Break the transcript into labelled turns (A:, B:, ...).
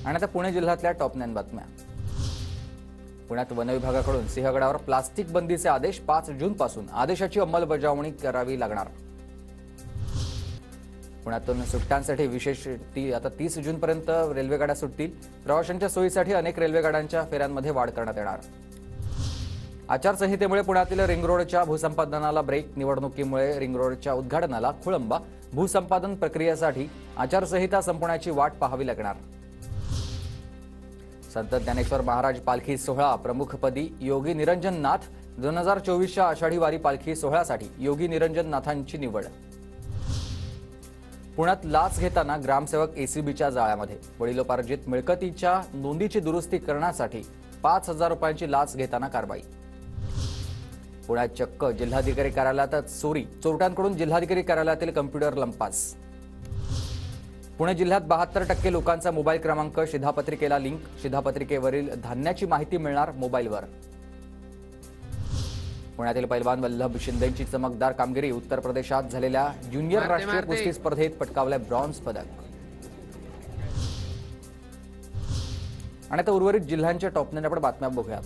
A: आणि आता पुणे जिल्ह्यातल्या टॉप 9 बातम्या। पुण्यात वन विभागाकडून सिंहगडावर प्लास्टिक बंदीचे आदेश 5 जूनपासून आदेशाची अंमलबजावणी करावी लागणार। पुण्यातून सुट्ट्यांसाठी विशेष आता 30 जूनपर्यंत रेल्वेगाड्या सुटतील। प्रवाशांच्या सोयीसाठी अनेक रेल्वेगाड्यांच्या फेऱ्यांमध्ये वाढ करण्यात येणार। आचारसंहितेमुळे पुण्यातील रिंग रोडच्या भूसंपादनाला ब्रेक। निवडणुकीमुळे रिंग रोडच्या उद्घाटनाला खोळंबा। भूसंपादन प्रक्रियेसाठी आचारसंहिता संपण्याची वाट पाहावी लागणार। संत ज्ञानेश्वर महाराज पालखी सोहळा प्रमुखपदी योगी निरंजन नाथ। 2024च्या आषाढी वारी पालखी सोहळ्यासाठी योगी निरंजन नाथांची निवड। पुण्यात लाच घेताना ग्रामसेवक एसीबीच्या जाळ्यामध्ये। वडिलोपार्जित मिळकतीच्या नोंदीची दुरुस्ती करण्यासाठी 5,000 रुपयांची लाच घेताना कारवाई। पुण्यात चक्क जिल्हाधिकारी कार्यालयात चोरी। चोरट्यांकडून जिल्हाधिकारी कार्यालयातील कम्प्युटर लंपास। पुणे जिल्ह्यात 72% लोकांचा मोबाईल क्रमांक शिधापत्रिकेला लिंक। शिधापत्रिकेवरील धान्याची माहिती मिळणार मोबाईलवर। पुण्यातील पैलवान वल्लभ शिंदेंची चमकदार कामगिरी। उत्तर प्रदेशात झालेल्या ज्युनियर राष्ट्रीय कुस्ती स्पर्धेत पटकावले ब्रॉन्झ पदक। आणि आता उर्वरित जिल्ह्यांच्या टॉप 9 आपण बातम्या बघूया।